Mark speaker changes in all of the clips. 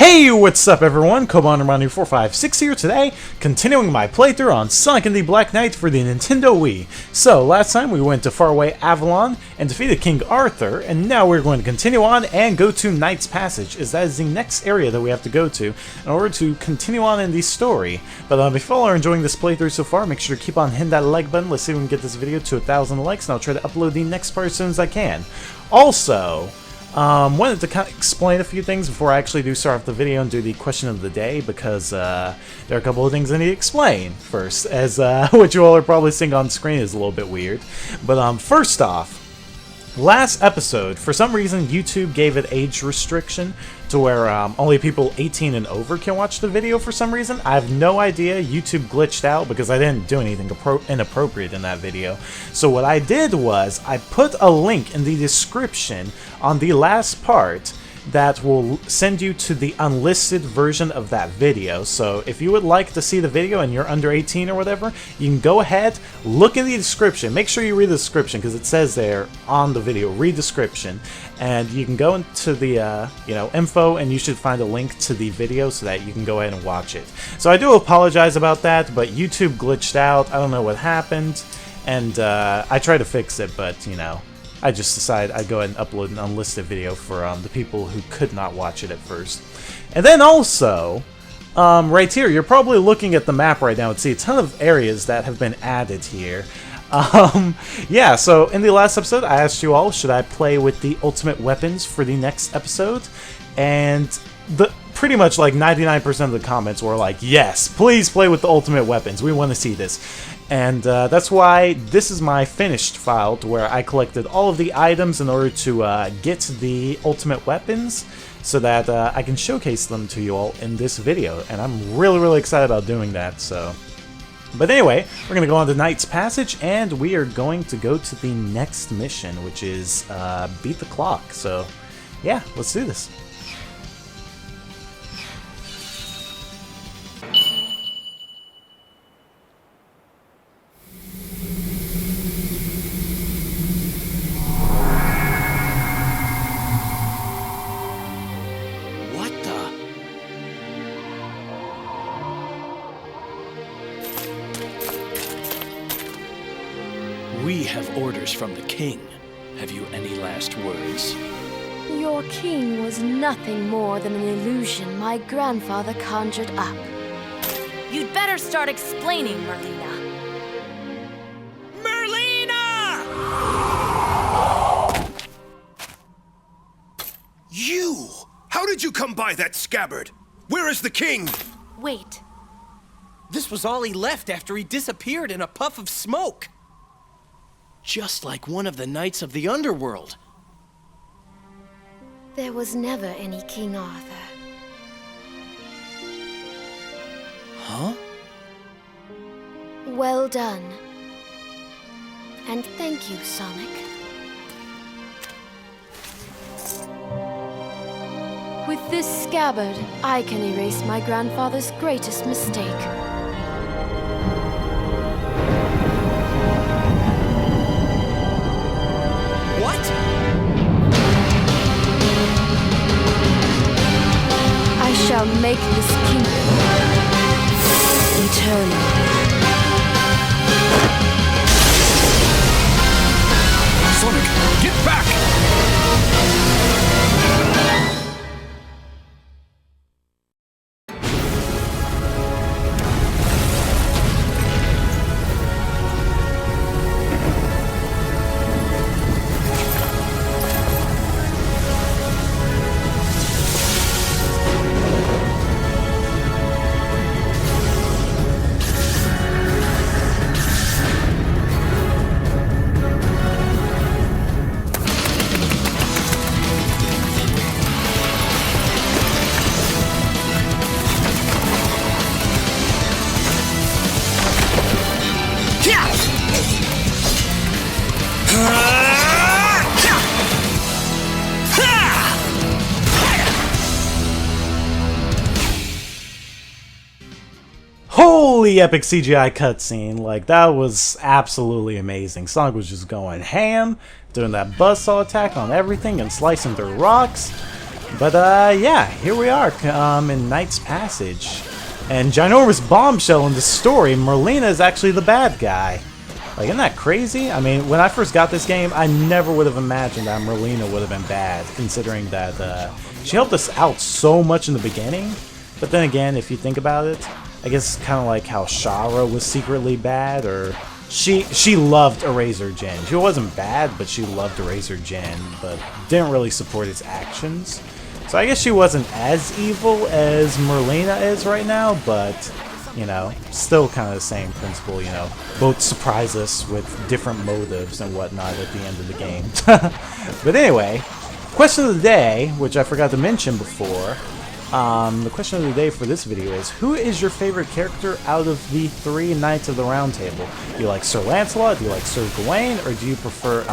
Speaker 1: Hey, what's up everyone? Commander456 here today, continuing my playthrough on Sonic and the Black Knight for the Nintendo Wii. So, last time we went to faraway Avalon and defeated King Arthur, and now we're going to continue on and go to Knight's Passage, as that is the next area that we have to go to in order to continue on in the story. But if you all are enjoying this playthrough so far, make sure to keep on hitting that like button. Let's see if we can get this video to 1,000 likes, and I'll try to upload the next part as soon as I can. Also, wanted to kind of explain a few things before I actually do start off the video and do the question of the day, because there are a couple of things I need to explain first, as what you all are probably seeing on screen is a little bit weird. But first off, last episode, for some reason YouTube gave it age restriction to where only people 18 and over can watch the video for some reason. I have no idea. YouTube glitched out because I didn't do anything inappropriate in that video. So what I did was I put a link in the description on the last part that will send you to the unlisted version of that video. So if you would like to see the video and you're under 18 or whatever, you can go ahead, look in the description. Make sure you read the description because it says there on the video, read description. And you can go into the info and you should find a link to the video so that you can go ahead and watch it. So I do apologize about that, but YouTube glitched out. I don't know what happened. And I tried to fix it, but I just decided I'd go ahead and upload an unlisted video for the people who could not watch it at first. And then also, right here, you're probably looking at the map right now and see a ton of areas that have been added here. Yeah, so in the last episode, I asked you all, should I play with the ultimate weapons for the next episode? And pretty much like 99% of the comments were like, yes, please play with the ultimate weapons. We want to see this. And that's why this is my finished file, to where I collected all of the items in order to get the ultimate weapons, so that I can showcase them to you all in this video. And I'm really excited about doing that. So, but anyway, we're going to go on to Knight's Passage, and we are going to go to the next mission, which is beat the clock. So yeah, let's do this.
Speaker 2: We have orders from the king. Have you any last words?
Speaker 3: Your king was nothing more than an illusion my grandfather conjured up.
Speaker 4: You'd better start explaining, Merlina.
Speaker 5: Merlina! You! How did you come by that scabbard? Where is the king?
Speaker 4: Wait.
Speaker 6: This was all he left after he disappeared in a puff of smoke. Just like one of the knights of the underworld.
Speaker 3: There was never any King Arthur.
Speaker 6: Huh?
Speaker 3: Well done. And thank you, Sonic. With this scabbard, I can erase my grandfather's greatest mistake. I shall make this kingdom eternal.
Speaker 5: Sonic, get back!
Speaker 1: Holy epic CGI cutscene, like that was absolutely amazing. Sonic was just going ham, doing that buzzsaw attack on everything and slicing through rocks. But yeah, here we are in Knight's Passage. And ginormous bombshell in the story, Merlina is actually the bad guy. Like, isn't that crazy? I mean, when I first got this game, I never would have imagined that Merlina would have been bad, considering that she helped us out so much in the beginning. But then again, if you think about it, I guess it's kind of like how Shara was secretly bad, or she loved Eraser Jin. She wasn't bad, but she loved Eraser Jin, but didn't really support its actions. So I guess she wasn't as evil as Merlina is right now, but, you know, still kind of the same principle, you know. Both surprise us with different motives and whatnot at the end of the game. But anyway, question of the day, which I forgot to mention before. The question of the day for this video is, who is your favorite character out of the 3 Knights of the Round Table? Do you like Sir Lancelot, do you like Sir Gawain, or do you prefer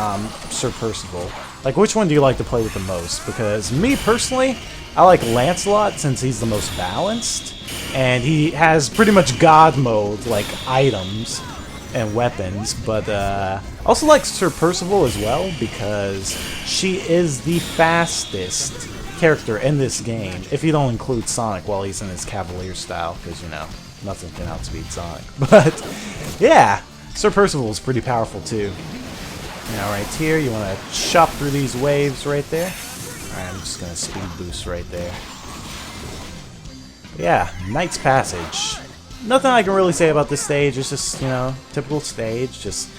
Speaker 1: Sir Percival? Like, which one do you like to play with the most? Because me personally, I like Lancelot since he's the most balanced, and he has pretty much God mode, like items and weapons, but I also like Sir Percival as well because she is the fastest character in this game, if you don't include Sonic while he's in his Cavalier style, because, you know, nothing can outspeed Sonic. But, yeah, Sir Percival is pretty powerful, too. Now, right here, you want to chop through these waves right there. Alright, I'm just going to speed boost right there. But yeah, Knight's Passage. Nothing I can really say about this stage, it's just, you know, typical stage, just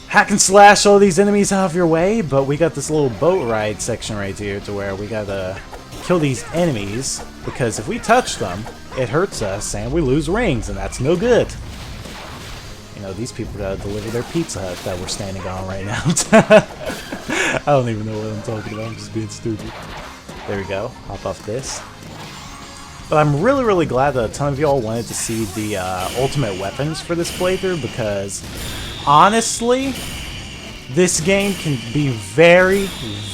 Speaker 1: hack and slash all these enemies out of your way, but we got this little boat ride section right here to where we gotta kill these enemies, because if we touch them, it hurts us and we lose rings, and that's no good. You know, these people gotta deliver their Pizza Hut that we're standing on right now. I don't even know what I'm talking about, I'm just being stupid. There we go, hop off this. But I'm really, really glad that a ton of y'all wanted to see the ultimate weapons for this playthrough, because honestly, this game can be very,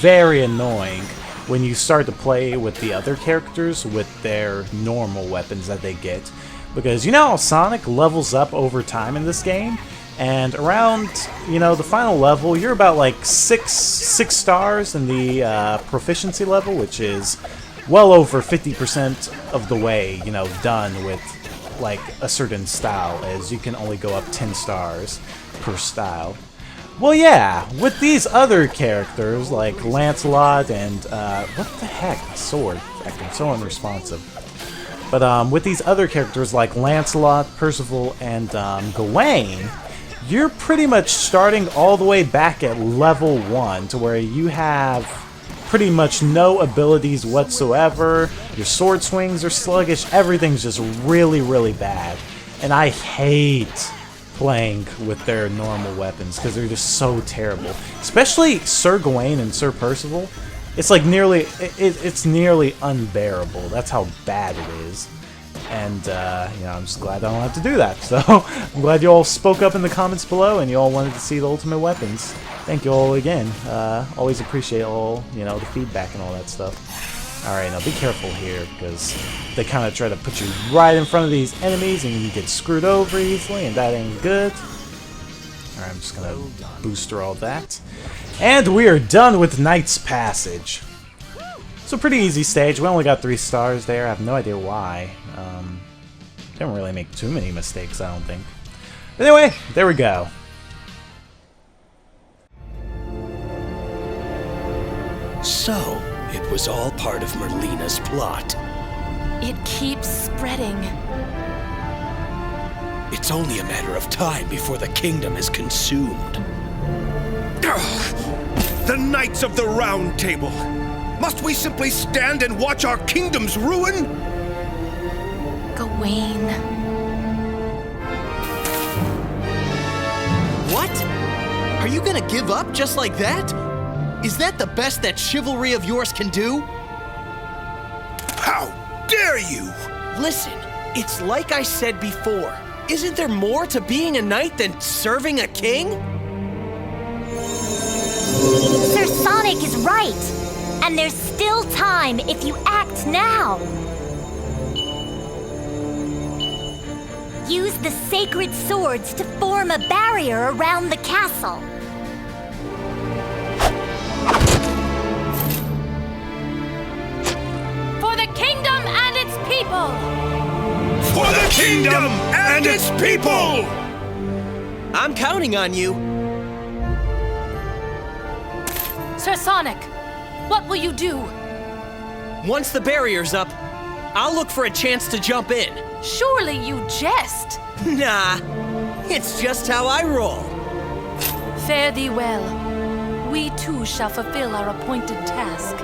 Speaker 1: very annoying when you start to play with the other characters with their normal weapons that they get. Because you know how Sonic levels up over time in this game? And around, you know, the final level, you're about like six stars in the proficiency level, which is well over 50% of the way, you know, done with like a certain style, as you can only go up 10 stars per style. Well, yeah, with these other characters like Lancelot and what the heck, sword, acting so unresponsive. But with these other characters like Lancelot, Percival, and Gawain, you're pretty much starting all the way back at level 1, to where you have pretty much no abilities whatsoever. Your sword swings are sluggish, everything's just really, really bad. And I hate playing with their normal weapons because they're just so terrible. Especially Sir Gawain and Sir Percival. It's like nearly, it's nearly unbearable. That's how bad it is. And, you know, I'm just glad I don't have to do that. So, I'm glad you all spoke up in the comments below and you all wanted to see the ultimate weapons. Thank you all again. Always appreciate all, you know, the feedback and all that stuff. Alright, now be careful here, because they kind of try to put you right in front of these enemies and you get screwed over easily, and that ain't good. Alright, I'm just gonna booster all that. And we are done with Knight's Passage. It's a pretty easy stage. We only got 3 stars there. I have no idea why. Didn't really make too many mistakes, I don't think. But anyway, there we go.
Speaker 2: So, it was all part of Merlina's plot.
Speaker 4: It keeps spreading.
Speaker 2: It's only a matter of time before the kingdom is consumed.
Speaker 5: The Knights of the Round Table! Must we simply stand and watch our kingdom's ruin?
Speaker 4: Gawain.
Speaker 6: What? Are you gonna give up just like that? Is that the best that chivalry of yours can do?
Speaker 5: How dare you!
Speaker 6: Listen, it's like I said before. Isn't there more to being a knight than serving a king?
Speaker 7: Sir Sonic is right. And there's still time if you act now. Use the sacred swords to form a barrier around the castle.
Speaker 5: kingdom and its people!
Speaker 6: I'm counting on you.
Speaker 4: Sir Sonic, what will you do?
Speaker 6: Once the barrier's up, I'll look for a chance to jump in.
Speaker 4: Surely you jest.
Speaker 6: Nah, it's just how I roll.
Speaker 4: Fare thee well. We too shall fulfill our appointed task.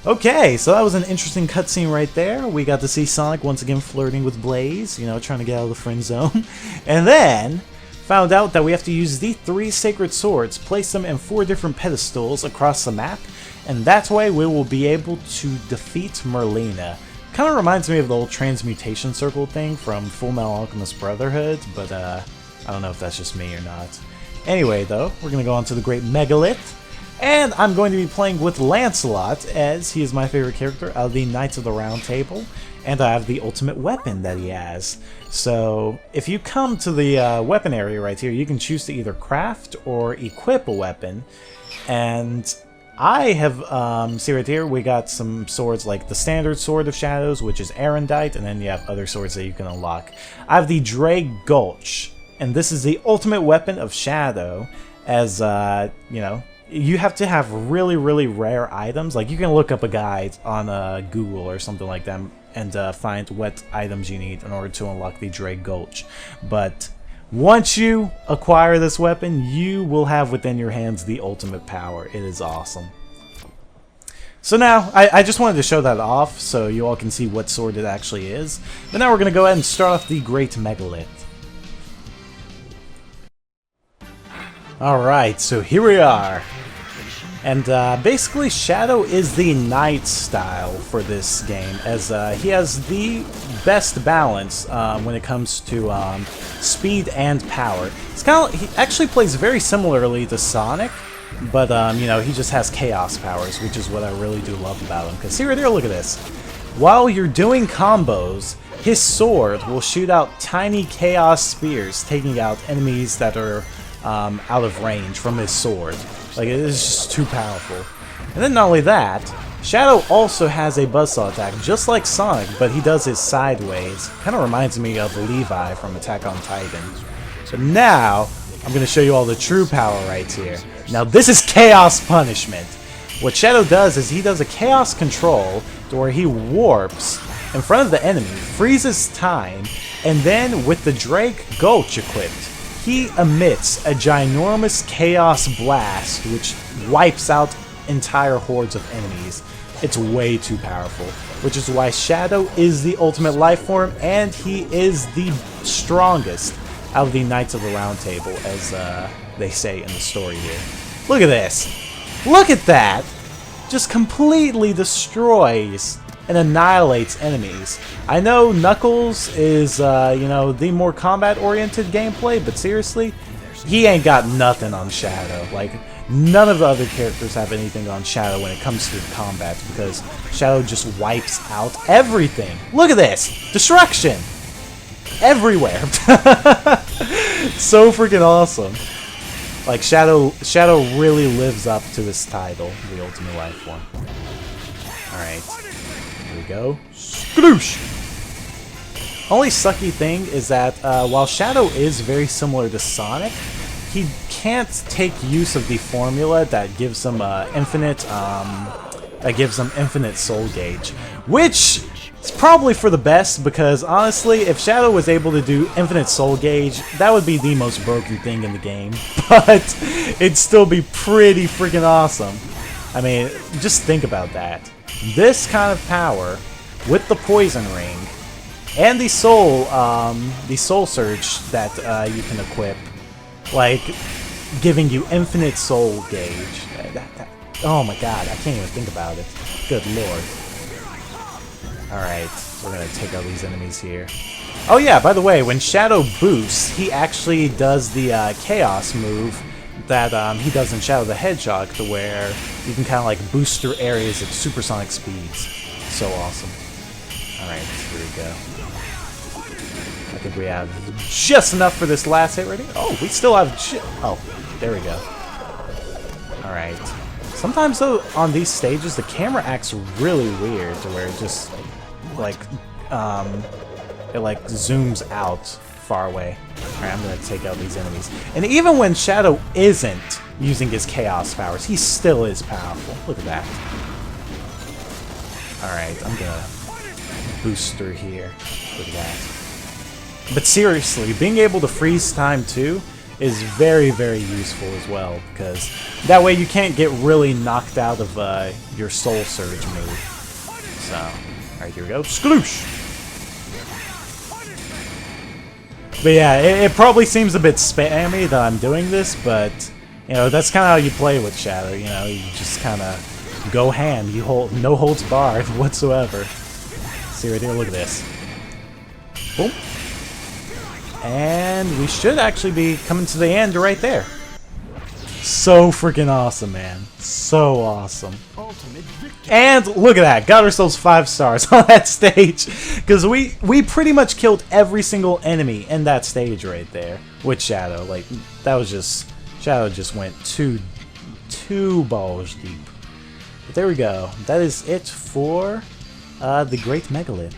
Speaker 1: Okay, so that was an interesting cutscene right there. We got to see Sonic once again flirting with Blaze, you know, trying to get out of the friend zone. And then found out that we have to use the 3 sacred swords, place them in 4 different pedestals across the map, and that way we will be able to defeat Merlina. Kind of reminds me of the old transmutation circle thing from Full Metal Alchemist Brotherhood, but I don't know if that's just me or not. Anyway, though, we're going to go on to the great Megalith. And I'm going to be playing with Lancelot, as he is my favorite character out of the Knights of the Round Table, and I have the ultimate weapon that he has. So, if you come to the weapon area right here, you can choose to either craft or equip a weapon. And I have, see right here, we got some swords like the Standard Sword of Shadows, which is Erendite, and then you have other swords that you can unlock. I have the Drake Gulch, and this is the ultimate weapon of Shadow, as, you know, you have to have really, really rare items. Like, you can look up a guide on Google or something like that and find what items you need in order to unlock the Drake Gulch. But once you acquire this weapon, you will have within your hands the ultimate power. It is awesome. So now, I just wanted to show that off so you all can see what sword it actually is. But now we're going to go ahead and start off the Great Megalith. Alright, so here we are. And basically Shadow is the knight style for this game, as he has the best balance when it comes to speed and power. It's kind of, he actually plays very similarly to Sonic, but you know, he just has chaos powers, which is what I really do love about him. Because see right there, look at this. While you're doing combos, his sword will shoot out tiny chaos spears, taking out enemies that are out of range from his sword. Like, it is just too powerful. And then not only that, Shadow also has a buzzsaw attack, just like Sonic, but he does it sideways. Kind of reminds me of Levi from Attack on Titan. So now, I'm going to show you all the true power right here. Now this is Chaos Punishment. What Shadow does is he does a Chaos Control to where he warps in front of the enemy, freezes time, and then with the Drake Gulch equipped, he emits a ginormous Chaos Blast, which wipes out entire hordes of enemies. It's way too powerful, which is why Shadow is the ultimate life form, and he is the strongest out of the Knights of the Round Table, as they say in the story here. Look at this! Look at that! Just completely destroys and annihilates enemies. I know Knuckles is, you know, the more combat-oriented gameplay, but seriously, he ain't got nothing on Shadow. Like, none of the other characters have anything on Shadow when it comes to combat, because Shadow just wipes out everything. Look at this! Destruction! Everywhere! So freaking awesome. Like, Shadow really lives up to this title, the Ultimate Life Form. Alright. Here we go. Skloosh! Only sucky thing is that while Shadow is very similar to Sonic, he can't take use of the formula that gives him infinite soul gauge, which is probably for the best, because honestly, if Shadow was able to do infinite soul gauge, that would be the most broken thing in the game. But it'd still be pretty freaking awesome. I mean, just think about that. This kind of power, with the poison ring, and the soul surge that you can equip, like giving you infinite soul gauge. Oh my god, I can't even think about it. Good lord. Alright, we're gonna take out these enemies here. Oh yeah, by the way, when Shadow boosts, he actually does the chaos move that he does in Shadow the Hedgehog, to where you can kind of like boost through areas at supersonic speeds. So awesome. Alright, here we go. I think we have just enough for this last hit right here. Oh, we still have oh, there we go. Alright. Sometimes though, on these stages, the camera acts really weird, to where it just like zooms out far away. Alright, I'm gonna take out these enemies. And even when Shadow isn't using his chaos powers, he still is powerful. Look at that. Alright, I'm gonna booster here. Look at that. But seriously, being able to freeze time too is very, very useful as well, because that way you can't get really knocked out of your Soul Surge move. So, alright, here we go. Skloosh! But yeah, it probably seems a bit spammy that I'm doing this, but you know, that's kind of how you play with Shadow. You know, you just kind of go ham. You hold no holds barred whatsoever. See right there, look at this. Boom. And we should actually be coming to the end right there. So freaking awesome, man. So awesome. And look at that. Got ourselves 5 stars on that stage. Because we pretty much killed every single enemy in that stage right there. With Shadow. Like, that was just... Shadow just went two balls deep. But there we go. That is it for the Great Megalith.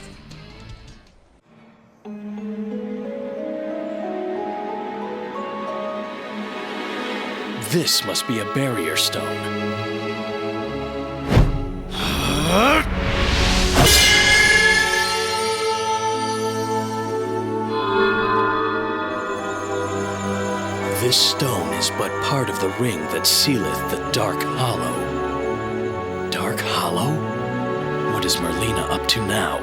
Speaker 2: This must be a barrier stone. This stone is but part of the ring that sealeth the Dark Hollow. Dark Hollow? What is Merlina up to now?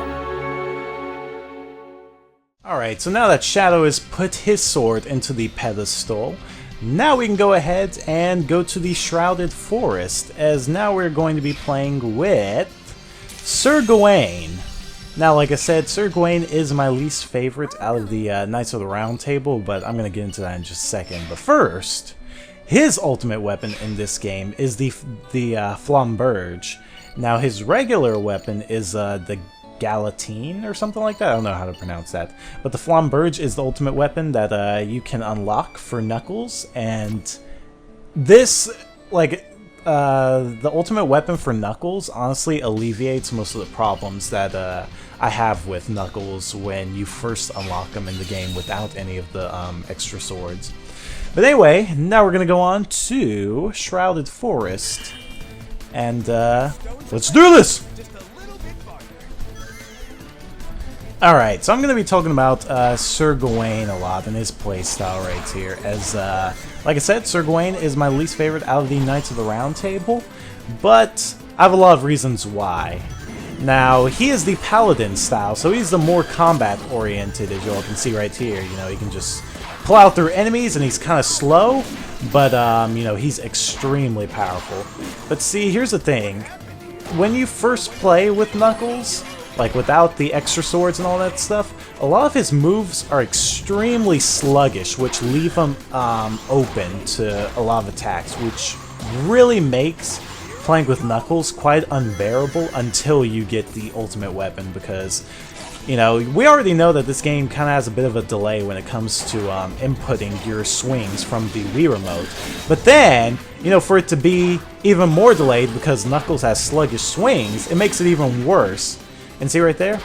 Speaker 1: Alright, so now that Shadow has put his sword into the pedestal, now we can go ahead and go to the Shrouded Forest, as now we're going to be playing with Sir Gawain. Now, like I said, Sir Gawain is my least favorite out of the Knights of the Round Table, but I'm going to get into that in just a second. But first, his ultimate weapon in this game is the Flamberge. Now, his regular weapon is the Galatine or something like that. I don't know how to pronounce that. But the Flamberge is the ultimate weapon that you can unlock for Knuckles, and this, like, the ultimate weapon for Knuckles honestly alleviates most of the problems that I have with Knuckles when you first unlock him in the game without any of the extra swords. But anyway, now we're gonna go on to Shrouded Forest, and let's do this! Alright, so I'm going to be talking about Sir Gawain a lot and his playstyle right here, as, like I said, Sir Gawain is my least favorite out of the Knights of the Round Table, but I have a lot of reasons why. Now, he is the Paladin style, so he's the more combat-oriented, as you all can see right here. You know, he can just plow through enemies, and he's kind of slow, but, you know, he's extremely powerful. But see, here's the thing. When you first play with Knuckles, like without the extra swords and all that stuff, a lot of his moves are extremely sluggish, which leave him open to a lot of attacks, which really makes playing with Knuckles quite unbearable until you get the ultimate weapon, because, you know, we already know that this game kind of has a bit of a delay when it comes to inputting your swings from the Wii Remote. But then, you know, for it to be even more delayed because Knuckles has sluggish swings, it makes it even worse. And see right there?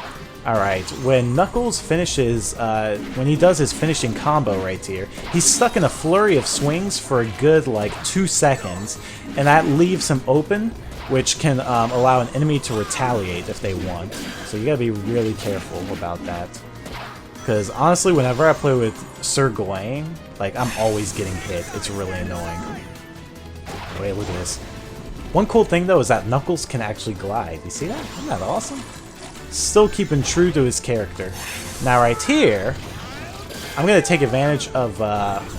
Speaker 1: Alright, when Knuckles finishes, when he does his finishing combo right here, he's stuck in a flurry of swings for a good, like, 2 seconds, and that leaves him open, which can allow an enemy to retaliate if they want. So you gotta be really careful about that. Because honestly, whenever I play with Sir Gawain, like, I'm always getting hit. It's really annoying. Wait, look at this. One cool thing, though, is that Knuckles can actually glide. You see that? Isn't that awesome? Still keeping true to his character. Now right here, I'm going to take advantage of,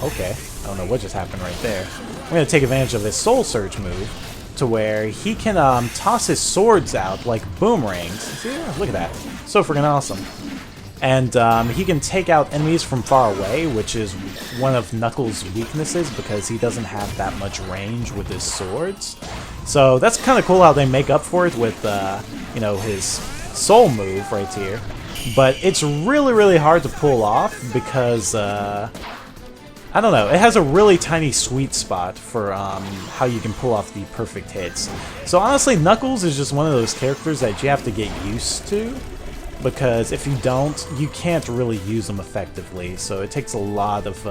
Speaker 1: okay, I don't know what just happened right there. I'm going to take advantage of his Soul Surge move, to where he can toss his swords out like boomerangs. See, look at that. So freaking awesome. And he can take out enemies from far away, which is one of Knuckles' weaknesses, because he doesn't have that much range with his swords. So that's kind of cool how they make up for it with, you know, his Soul move right here. But it's really, really hard to pull off because, I don't know, it has a really tiny sweet spot for how you can pull off the perfect hits. So honestly, Knuckles is just one of those characters that you have to get used to. because if you don't, you can't really use them effectively, so it takes a lot of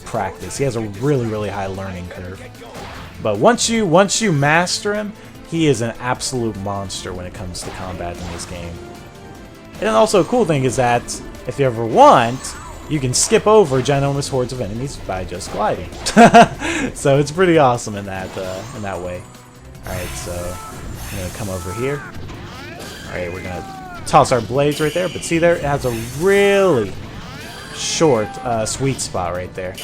Speaker 1: practice. He has a really, really high learning curve. But once you master him, he is an absolute monster when it comes to combat in this game. And then also a cool thing is that, if you ever want, you can skip over ginormous hordes of enemies by just gliding. So it's pretty awesome in that way. Alright, so I'm gonna come over here. Alright, we're gonna toss our blades right there, but see there, it has a really short sweet spot right there.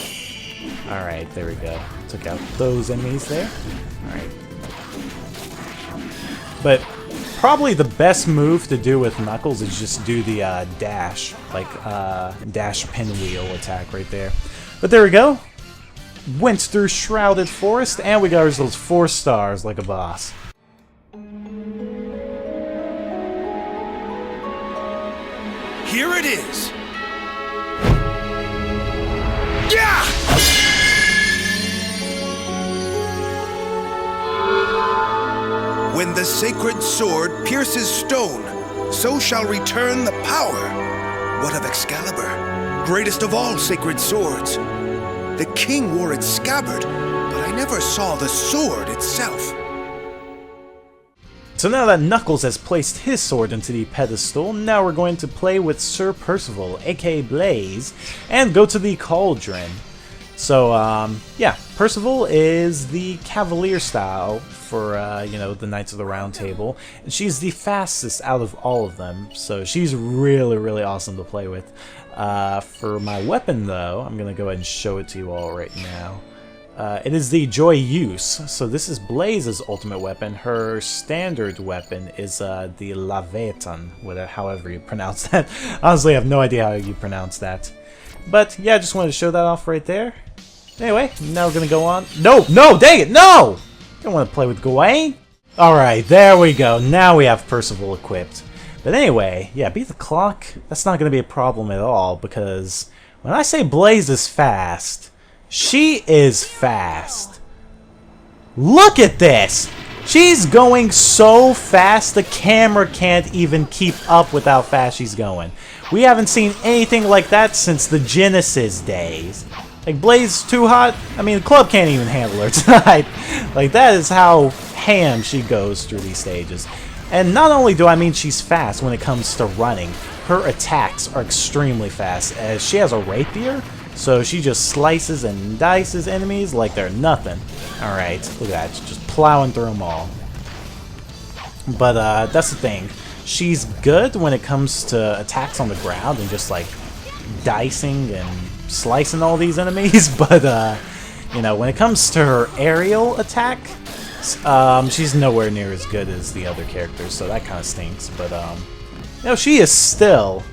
Speaker 1: Alright, there we go. Took out those enemies there. Alright. But probably the best move to do with Knuckles is just do the dash, like dash pinwheel attack right there. But there we go. Went through Shrouded Forest, and we got ourselves 4 stars like a boss.
Speaker 5: Here it is! Yeah! When the sacred sword pierces stone, so shall return the power. What of Excalibur, greatest of all sacred swords? The king wore its scabbard, but I never saw the sword itself.
Speaker 1: So now that Knuckles has placed his sword into the pedestal, now we're going to play with Sir Percival, aka Blaze, and go to the Cauldron. So, yeah, Percival is the Cavalier style for, you know, the Knights of the Round Table, and she's the fastest out of all of them, so she's really, really awesome to play with. For my weapon, though, I'm going to go ahead and show it to you all right now. It is the Joy Use, so this is Blaze's ultimate weapon. Her standard weapon is the Lavetan, however you pronounce that. Honestly, I have no idea how you pronounce that. But, yeah, I just wanted to show that off right there. Anyway, now we're going to go on. No, dang it, no! I don't want to play with Gawain. Alright, there we go. Now we have Percival equipped. But anyway, yeah, beat the clock. That's not going to be a problem at all, because when I say Blaze is fast, she is fast. Look at this! She's going so fast the camera can't even keep up with how fast she's going. We haven't seen anything like that since the Genesis days. Like, Blaze too hot? I mean, the club can't even handle her tonight. Like, that is how ham she goes through these stages. And not only do I mean she's fast when it comes to running, her attacks are extremely fast, as she has a rapier, so she just slices and dices enemies like they're nothing. Alright, look at that, just plowing through them all. But that's the thing, she's good when it comes to attacks on the ground and just like dicing and slicing all these enemies, but you know, when it comes to her aerial attack, she's nowhere near as good as the other characters, so that kind of stinks. But you know, she is still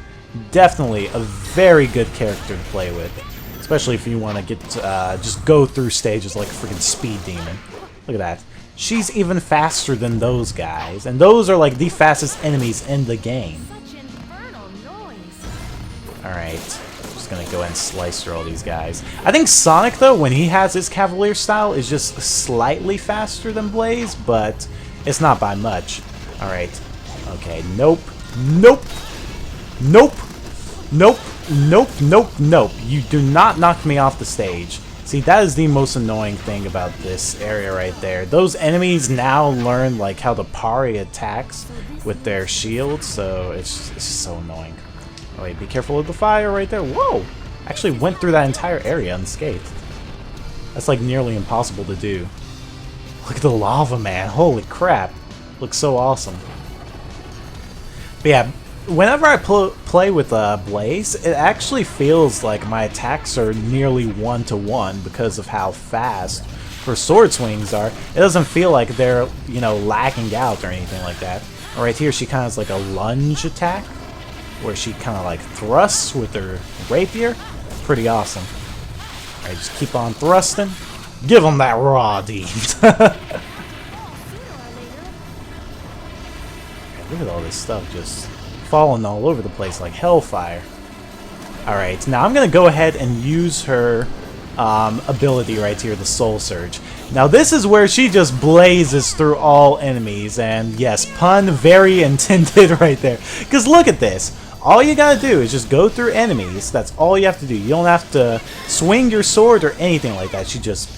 Speaker 1: definitely a very good character to play with, especially if you want to get just go through stages like a freaking speed demon. Look at that. She's even faster than those guys, and those are like the fastest enemies in the game. Alright, just gonna go ahead and slice through all these guys. I think Sonic, though, when he has his Cavalier style, is just slightly faster than Blaze, but it's not by much. Alright, okay, nope, nope, nope, nope, nope, nope, nope. You do not knock me off the stage. See, that is the most annoying thing about this area right there. Those enemies now learn like how to parry attacks with their shields, so it's just so annoying. Oh wait, be careful of the fire right there. Whoa! Actually went through that entire area unscathed. That's like nearly impossible to do. Look at the lava, man. Holy crap. Looks so awesome. But yeah, whenever I play with Blaze, it actually feels like my attacks are nearly 1-to-1 because of how fast her sword swings are. It doesn't feel like they're, you know, lacking out or anything like that. Right here, she kind of has like a lunge attack, where she kind of like thrusts with her rapier. Pretty awesome. Alright, just keep on thrusting. Give them that raw deed. Look at all this stuff just falling all over the place like hellfire. Alright, now I'm going to go ahead and use her ability right here, the Soul Surge. Now this is where she just blazes through all enemies, and yes, pun very intended right there. Because look at this. All you gotta do is just go through enemies. That's all you have to do. You don't have to swing your sword or anything like that. She just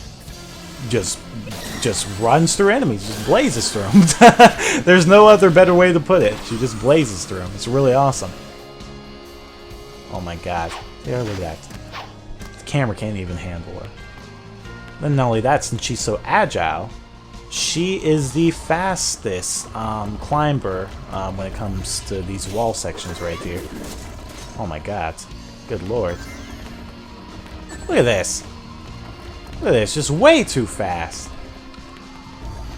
Speaker 1: runs through enemies, just blazes through them. There's no other better way to put it. She just blazes through them. It's really awesome. Oh my god. Yeah, look at that. The camera can't even handle her. Then not only that, since she's so agile, she is the fastest climber when it comes to these wall sections right here. Oh my god. Good lord. Look at this. Look at this. Just way too fast.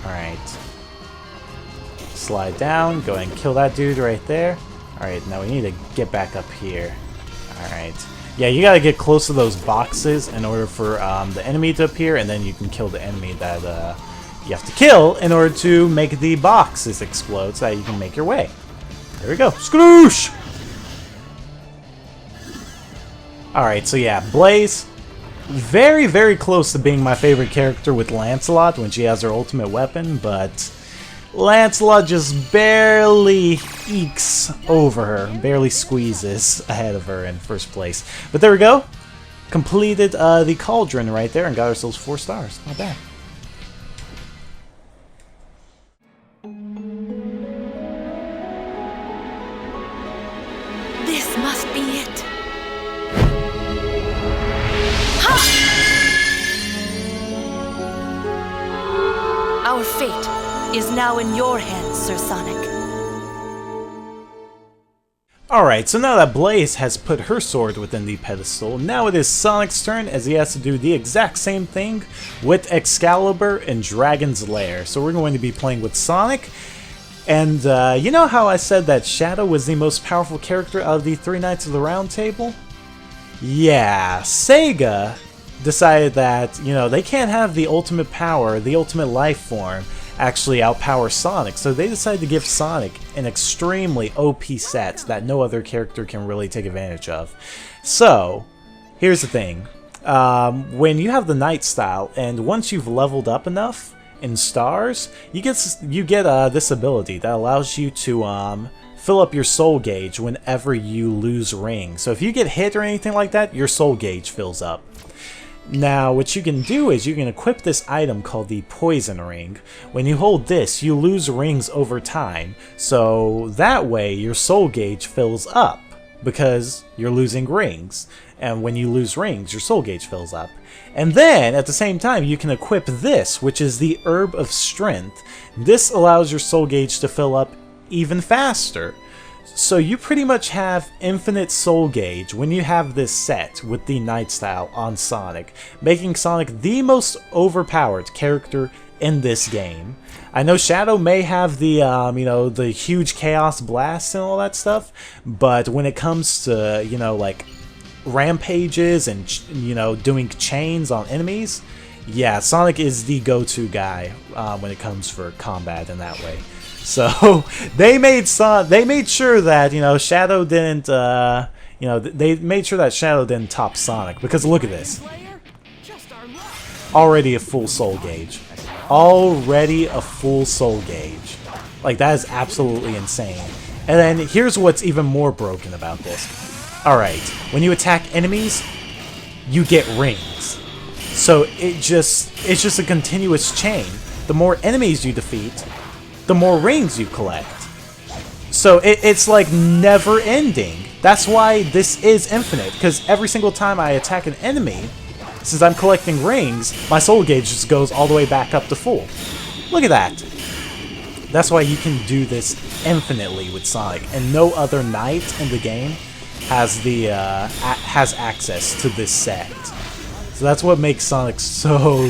Speaker 1: Alright. Slide down. Go ahead and kill that dude right there. Alright, now we need to get back up here. Alright. Yeah, you gotta get close to those boxes in order for the enemy to appear, and then you can kill the enemy that you have to kill in order to make the boxes explode so that you can make your way. There we go. Skadoosh! Alright, so yeah, Blaze. Very, very close to being my favorite character with Lancelot when she has her ultimate weapon, but Lancelot just barely ekes over her, barely squeezes ahead of her in first place. But there we go. Completed the Cauldron right there and got ourselves 4 stars. Not bad.
Speaker 4: This must be it. Our fate is now in your hands, Sir Sonic.
Speaker 1: Alright, so now that Blaze has put her sword within the pedestal, now it is Sonic's turn as he has to do the exact same thing with Excalibur and Dragon's Lair. So we're going to be playing with Sonic. And you know how I said that Shadow was the most powerful character out of the 3 Knights of the Round Table? Yeah, Sega decided that, you know, they can't have the ultimate power, the ultimate life form, actually outpower Sonic, so they decided to give Sonic an extremely OP set that no other character can really take advantage of. So, here's the thing. When you have the Knight style, and once you've leveled up enough in stars, you get this ability that allows you to fill up your soul gauge whenever you lose rings. So if you get hit or anything like that, your soul gauge fills up. Now, what you can do is you can equip this item called the Poison Ring. When you hold this, you lose rings over time, so that way your soul gauge fills up, because you're losing rings. And when you lose rings, your soul gauge fills up. And then, at the same time, you can equip this, which is the Herb of Strength. This allows your soul gauge to fill up even faster. So you pretty much have infinite soul gauge when you have this set with the Knight style on Sonic, making Sonic the most overpowered character in this game. I know Shadow may have the, you know, the huge Chaos Blast and all that stuff, but when it comes to, you know, like, rampages and, you know, doing chains on enemies, yeah, Sonic is the go-to guy when it comes for combat in that way. So they made sure that, you know, Shadow didn't you know, they made sure that Shadow didn't top Sonic, because look at this. Already a full soul gauge. Already a full soul gauge. Like, that is absolutely insane. And then here's what's even more broken about this. Alright, when you attack enemies, you get rings. So it's just a continuous chain. The more enemies you defeat, the more rings you collect. So it's like never ending. That's why this is infinite, because every single time I attack an enemy, since I'm collecting rings, my soul gauge just goes all the way back up to full. Look at that. That's why you can do this infinitely with Sonic, and no other knight in the game has the has access to this set. So that's what makes Sonic so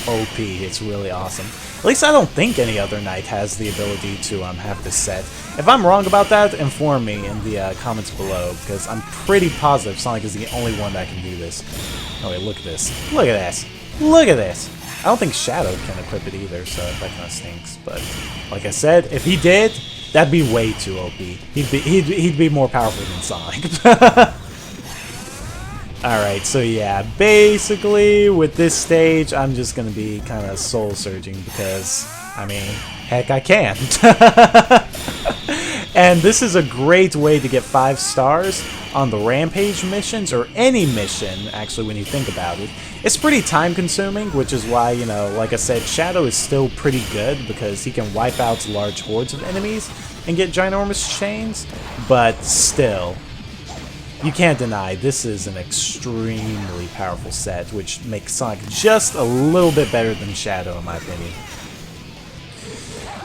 Speaker 1: OP. It's really awesome. At least I don't think any other knight has the ability to have this set. If I'm wrong about that, inform me in the comments below, because I'm pretty positive Sonic is the only one that can do this. Oh wait, look at this. Look at this. Look at this. I don't think Shadow can equip it either, so that kind of stinks. But like I said, if he did, that'd be way too OP. He'd be more powerful than Sonic. Alright, so yeah, basically with this stage, I'm just gonna be kind of soul searching because, I mean, heck, I can. And this is a great way to get 5 stars on the Rampage missions, or any mission, actually, when you think about it. It's pretty time consuming, which is why, you know, like I said, Shadow is still pretty good because he can wipe out large hordes of enemies and get ginormous chains, but still, you can't deny this is an extremely powerful set, which makes Sonic just a little bit better than Shadow, in my opinion.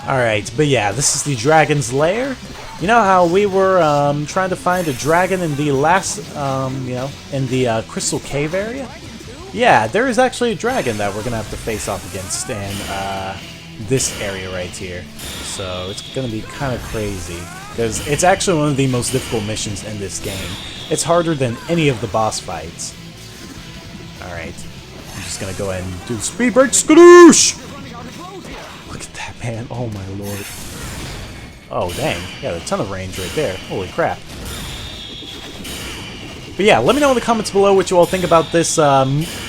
Speaker 1: Alright, but yeah, this is the Dragon's Lair. You know how we were trying to find a dragon in the last, you know, in the Crystal Cave area? Yeah, there is actually a dragon that we're gonna have to face off against in this area right here. So it's gonna be kind of crazy, because it's actually one of the most difficult missions in this game. It's harder than any of the boss fights. Alright, I'm just gonna go ahead and do speed break skadoosh! Look at that, man, oh my lord. Oh dang, yeah, a ton of range right there, holy crap. But yeah, let me know in the comments below what you all think about this, you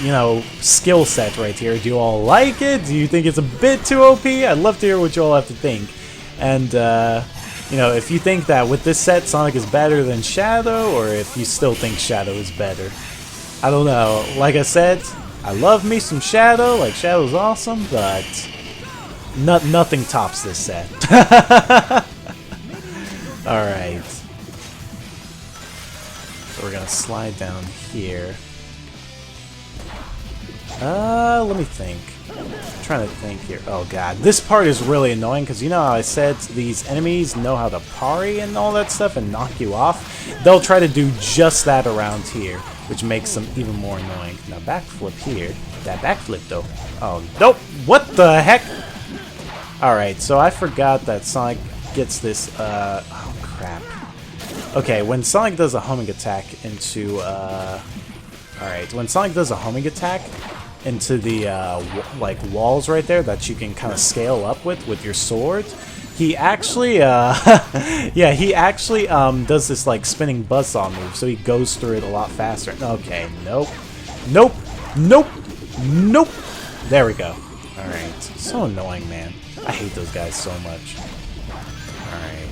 Speaker 1: know, skill set right here. Do you all like it? Do you think it's a bit too OP? I'd love to hear what you all have to think. And, you know, if you think that with this set Sonic is better than Shadow, or if you still think Shadow is better. I don't know. Like I said, I love me some Shadow, like Shadow's awesome, but nothing tops this set. Alright. So we're gonna slide down here. Let me think. I'm trying to think here. Oh god, this part is really annoying because you know how I said these enemies know how to parry and all that stuff and knock you off? They'll try to do just that around here, which makes them even more annoying. Now backflip here. That backflip though. Oh, nope! What the heck? Alright, so I forgot that Sonic gets this, oh crap. Okay, when Sonic does a homing attack into, alright, when Sonic does a homing attack into the, like, walls right there that you can kind of scale up with your sword, he actually, yeah, he actually, does this, like, spinning buzzsaw move, so he goes through it a lot faster. Okay, nope. Nope. Nope. Nope. There we go. Alright, so annoying, man. I hate those guys so much. Alright.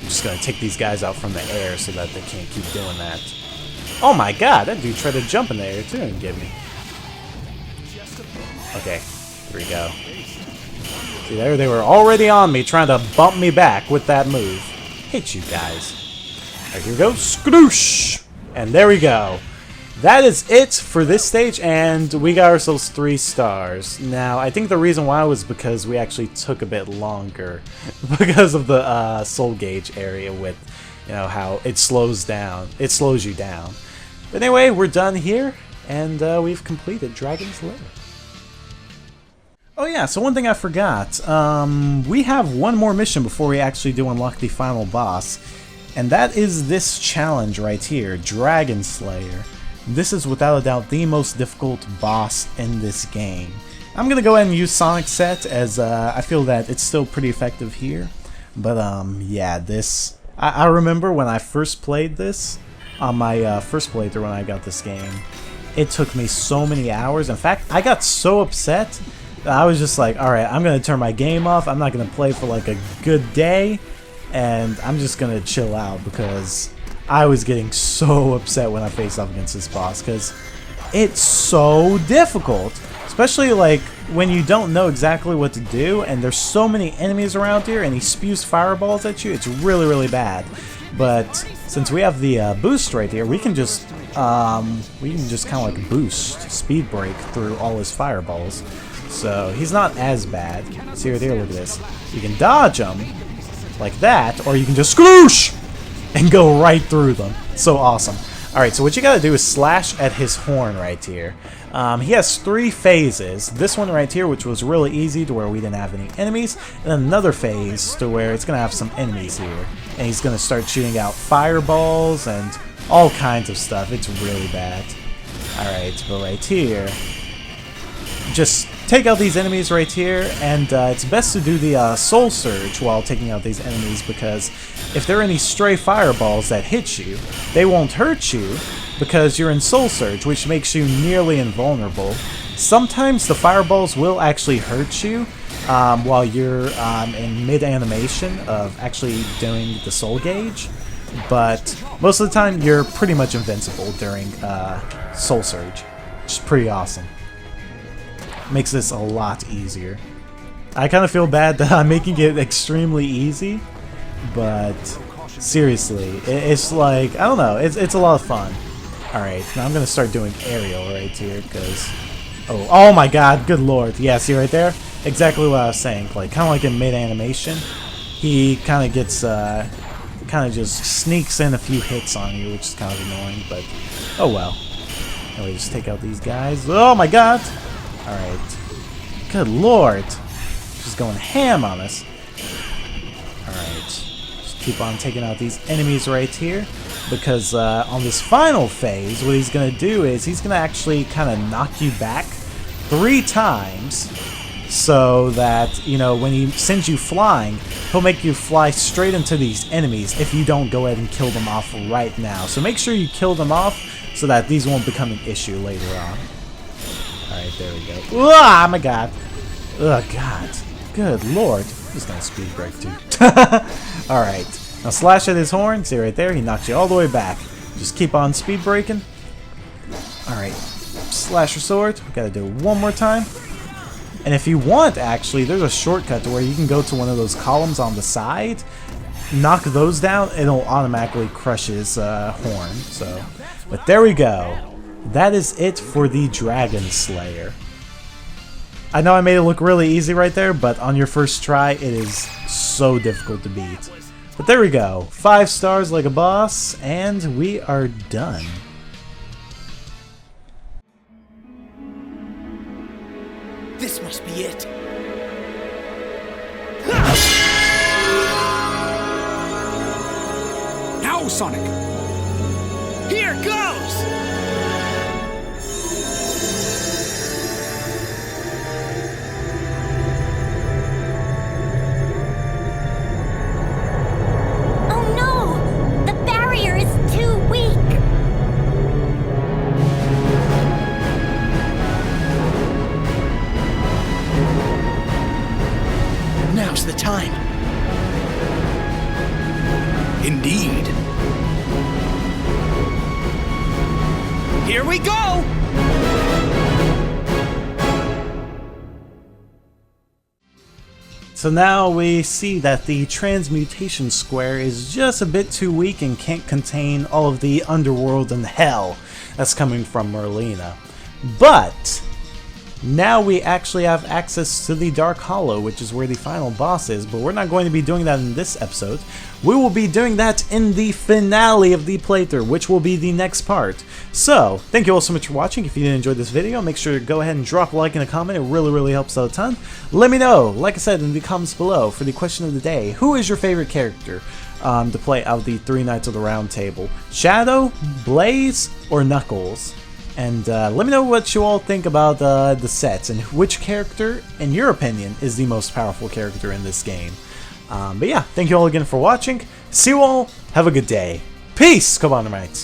Speaker 1: I'm just gonna take these guys out from the air so that they can't keep doing that. Oh my god, that dude tried to jump in the air too and get me. Okay, here we go. See there, they were already on me trying to bump me back with that move. Hate you guys. Alright, here we go. Skadoosh! And there we go. That is it for this stage, and we got ourselves 3 stars. Now, I think the reason why was because we actually took a bit longer because of the soul gauge area with, you know, how it slows you down. But anyway, we're done here, and we've completed Dragon's Lair. Oh yeah, so one thing I forgot. We have one more mission before we actually do unlock the final boss, and that is this challenge right here, Dragon Slayer. This is without a doubt the most difficult boss in this game. I'm gonna go ahead and use Sonic Set as I feel that it's still pretty effective here. But yeah, this I remember when I first played this on my first playthrough when I got this game. It took me so many hours. In fact, I got so upset that I was just like, alright, I'm gonna turn my game off. I'm not gonna play for like a good day, and I'm just gonna chill out because I was getting so upset when I faced off against this boss because it's so difficult, especially like when you don't know exactly what to do and there's so many enemies around here and he spews fireballs at you. It's really, really bad. But since we have the boost right here, we can just kind of like boost, speed break through all his fireballs. So he's not as bad. See right here, look at this. You can dodge him like that, or you can just squoosh and go right through them. So awesome. Alright, so what you gotta do is slash at his horn right here. He has 3 phases. This one right here, which was really easy to where we didn't have any enemies, and then another phase to where it's gonna have some enemies here. And he's gonna start shooting out fireballs and all kinds of stuff. It's really bad. Alright, but right here, just take out these enemies right here, and it's best to do the Soul Surge while taking out these enemies, because if there are any stray fireballs that hit you, they won't hurt you because you're in Soul Surge, which makes you nearly invulnerable. Sometimes the fireballs will actually hurt you while you're in mid-animation of actually doing the Soul Gauge, but most of the time you're pretty much invincible during Soul Surge, which is pretty awesome. Makes this a lot easier. I kind of feel bad that I'm making it extremely easy, but seriously, it's like, I don't know, it's a lot of fun. Alright, now I'm going to start doing aerial right here, because... Oh my god, good lord. Yeah, see right there? Exactly what I was saying. Like, kind of like in mid-animation, he kind of gets, kind of just sneaks in a few hits on you, which is kind of annoying, but oh well. Anyway, just take out these guys. Oh my god! Alright. Good lord. She's going ham on us. Alright. Just keep on taking out these enemies right here. Because on this final phase, what he's going to do is he's going to actually kind of knock you back 3 times. So that, you know, when he sends you flying, he'll make you fly straight into these enemies if you don't go ahead and kill them off right now. So make sure you kill them off so that these won't become an issue later on. Alright, there we go. Oh my god. Oh god. Good lord. He's gonna speed break too. Alright. Now slash at his horn. See right there? He knocks you all the way back. Just keep on speed breaking. Alright. Slash your sword. We gotta do it one more time. And if you want, actually, there's a shortcut to where you can go to one of those columns on the side, knock those down, and it'll automatically crush his horn. So, but there we go. That is it for the Dragon Slayer. I know I made it look really easy right there, but on your first try, it is so difficult to beat. But there we go. 5 stars like a boss, and we are done.
Speaker 6: This must be it.
Speaker 8: Now, Sonic!
Speaker 6: Here goes!
Speaker 7: Oh no! The barrier is too weak!
Speaker 6: Now's the time.
Speaker 2: Indeed.
Speaker 6: Here we go!
Speaker 1: So now we see that the transmutation square is just a bit too weak and can't contain all of the underworld and hell that's coming from Merlina. But now we actually have access to the Dark Hollow, which is where the final boss is, but we're not going to be doing that in this episode. We will be doing that in the finale of the playthrough, which will be the next part. So, thank you all so much for watching. If you did enjoy this video, make sure to go ahead and drop a like and a comment. It really helps out a ton. Let me know, like I said, in the comments below for the question of the day. Who is your favorite character to play out of the 3 Knights of the Round Table? Shadow, Blaze, or Knuckles? And let me know what you all think about the sets and which character, in your opinion, is the most powerful character in this game. But yeah, thank you all again for watching. See you all. Have a good day. Peace, Cauldron Knights.